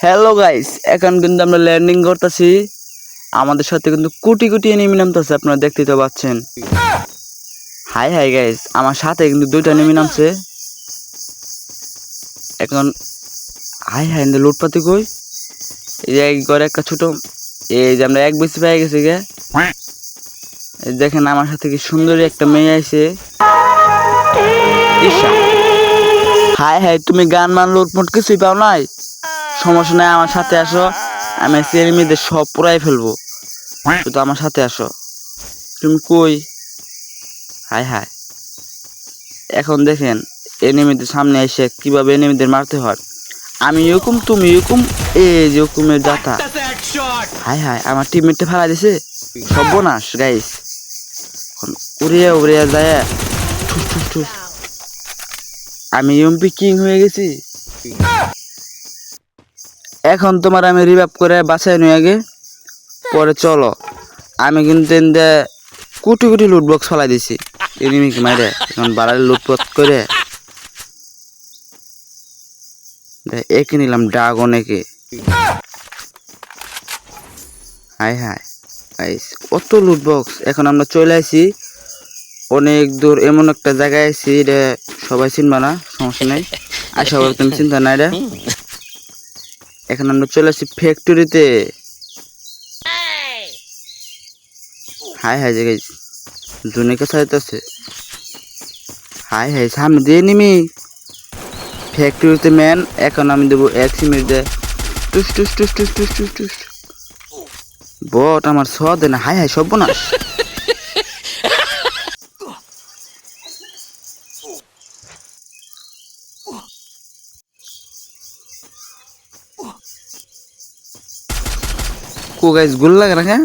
Hello guys, এখন কিন্তু আমরা ল্যান্ডিং করতেছি। আমাদের সাথে কিন্তু কোটি কোটি এনিমি নামতেছে, আপনারা দেখতেই তো পাচ্ছেন। হাই হাই গাইস, আমার সাথে কিন্তু দুইটা এনিমি নামছে। এখন হাই হাই লুটপাতি কই, এই যে ঘরে একটা ছোট, এই যে আমরা এক বেশি পেয়ে গেছি গে। দেখেন আমার সাথে কি সুন্দরী একটা মেয়ে আইছে। হাই হাই, তুমি গান মান লুটমুট কিছুই পাও নাই? সমস্যা নাই, আমার সাথে আসো, আমি এনিমিদের সব পুরাই ফেলবো। শুধু আমার সাথে আসো। তুমি কই? হাই হাই, এখন দেখেন এনিমিদের সামনে এসে কিভাবে এনিমিদের মারতে হয়। আমি হুকুম, তুমি হুকুম, এই যে হুকুমের দাতা। হাই হাই, আমার টিমমেটটা ফেলা দিছে, সর্বনাশ গাইস। উড়িয়া উড়িয়া যায়, ঠুস ঠুস ঠুস। আমি এমপি কিং হয়ে গেছি। এখন তোমার আমি রিভাইভ করে বাঁচাই নিয়ে আগে, পরে চলো। আমি কিন্তু কোটি কোটি লুট বক্স ফেলাই দিছি এনিমিকে মাইরে। এখন বাড়ালে লুটপট করে একে নিলাম, ড্রাগন একে। হাই হাই গাইস, কত লুট বক্স। এখন আমরা চলে আসি অনেক দূর, এমন একটা জায়গায় আছি রে, সবাই চিনবা না, সমস্যা নেই, আশা করি তুমি চিন্তা নাই রে। এখন আমরা চলে আসি ফ্যাক্টরিতে। হাই হাই গাইস, জুনিকে চাইতেছে। হাই হাই, সামনে দিয়ে নিমি ফ্যাক্টরিতে ম্যান। এখন আমি দেবো 1 মিনিট দে, টুস টুস টুস টুস টুস টুস টুস। বট আমার ছ দে না। হাই হাই, সর্বনাশ। কো গাইস, গুল লাগে না হ্যাঁ,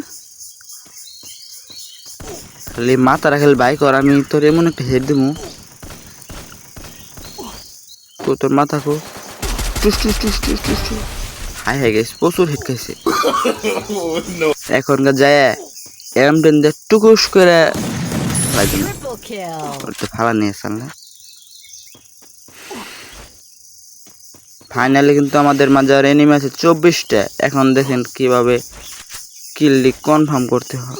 খালি মাথা রাখাল ভাই কর। আমি তোর এমন একটা হেড দেবো, তোর মাথা কো, টুস টুস টুস টুস টুস টুস। হাই হাই গাইস, প্রচুর হেড খাইছে। এখনকার যায় এমটেন দিয়ে টুকুস করে ফালা নিয়ে না। ফাইনালি কিন্তু আমাদের মাঝে আর এনিমি আছে 24টা। এখন দেখেন কিভাবে কিললি কনফার্ম করতে হয়।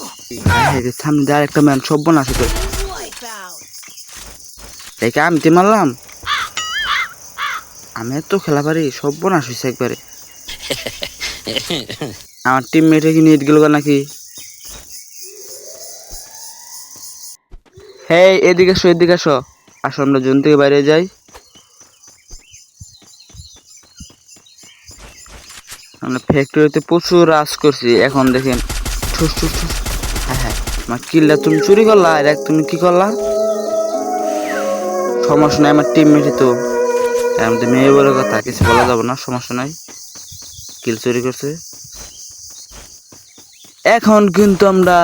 সামনে দিয়ে আরেকটা ম্যান, সর্বনাশ তো। একে আমি তে মারলাম, আমি এত খেলা পারি, সর্বনাশ হয়েছে একবারে। আমার টিমমেটে কি নেট গেল নাকি? হ্যাঁ, এদিকে আসো, এদিকে আসো, আসো আমরা জোন থেকে বাইরে যাই। আমরা ফ্যাক্টরিতে প্রচুর রাজ করছি। এখন দেখেন ঠুস ঠুস ঠুস। হ্যাঁ হ্যাঁ, আমার কিলটা তুমি চুরি করলা, আর এক তুমি কি করলা? সমস্যা নাই, আমার টিমমেটই তো, আমাদের মেয়ে বলে কথা, কিছু বলা যাবে না, সমস্যা নাই। কিল চুরি করছে। এখন কিন্তু আমরা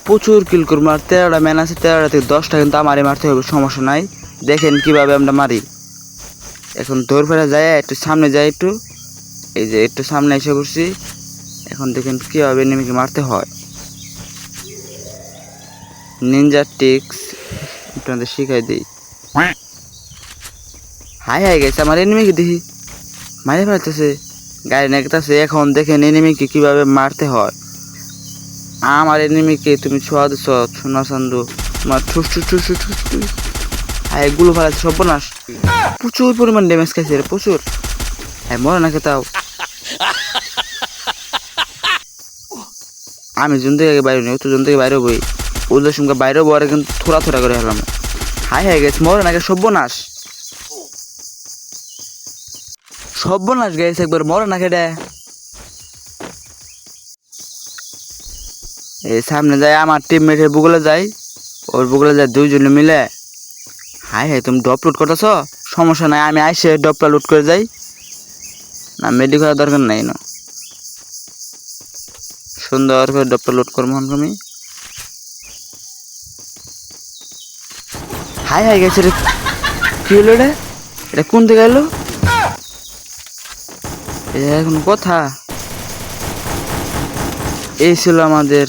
প্রচুর কিল করবো। আর 13টা ম্যান আছে, 13টা থেকে 10টা কিন্তু আমারই মারতে হবে, সমস্যা নাই। দেখেন কিভাবে আমরা মারি। এখন দৌড় ফেরা যায়, একটু সামনে যাই, একটু এই যে একটু সামনে এসে করছি। এখন দেখেন কিভাবে এনিমিকে মারতে হয়, নিনজা টিক্স আপনাদের শিখাই দিই। হাই হাই গেছে, আমার এনিমিকে দেখি মারে ফেলতেছে, গাড়ি নেকতেছে। এখন দেখেন এনিমিকে কিভাবে মারতে হয়। আমার এনিমিকে তুমি ছোঁয়া দিছ, সোনা চান্দু, তোমার ঠুস ঠুস ঠুস ঠুস ঠুস ঠুস। হ্যাঁ, এগুলো ফেলাচ্ছে, সর্বনাশ। প্রচুর পরিমাণ ড্যামেজ খাইছে রে, প্রচুর। হ্যাঁ, মরে না খেতাও। আমি জন থেকে বাইরে নেই, তো জন থেকে বাইরে বই, ওদের সঙ্গে বাইরে বরে কিন্তু থোড়া থোড়া করে হলাম। হাই হাই গেছে, মরে না, সর্বনাশ। সর্বনাশ গেছে একবার, মরে না খেটে। এই সামনে যায় আমার টিমমেটের বুগলে যায়, ওর বুগলে যায়, দুইজনে মিলে। হাই হাই, তুমি ডপ লুট করতেছ, সমস্যা নাই, আমি আইসে ডপটা লুট করে যাই। না, মেডি করার দরকার নাই না, সুন্দর করে ডপটা লুট করবো আমি। হাই হাই গেছে রে, কি হলো রে? এটা কোন দিকে এলো? এখন কথা এই ছিল আমাদের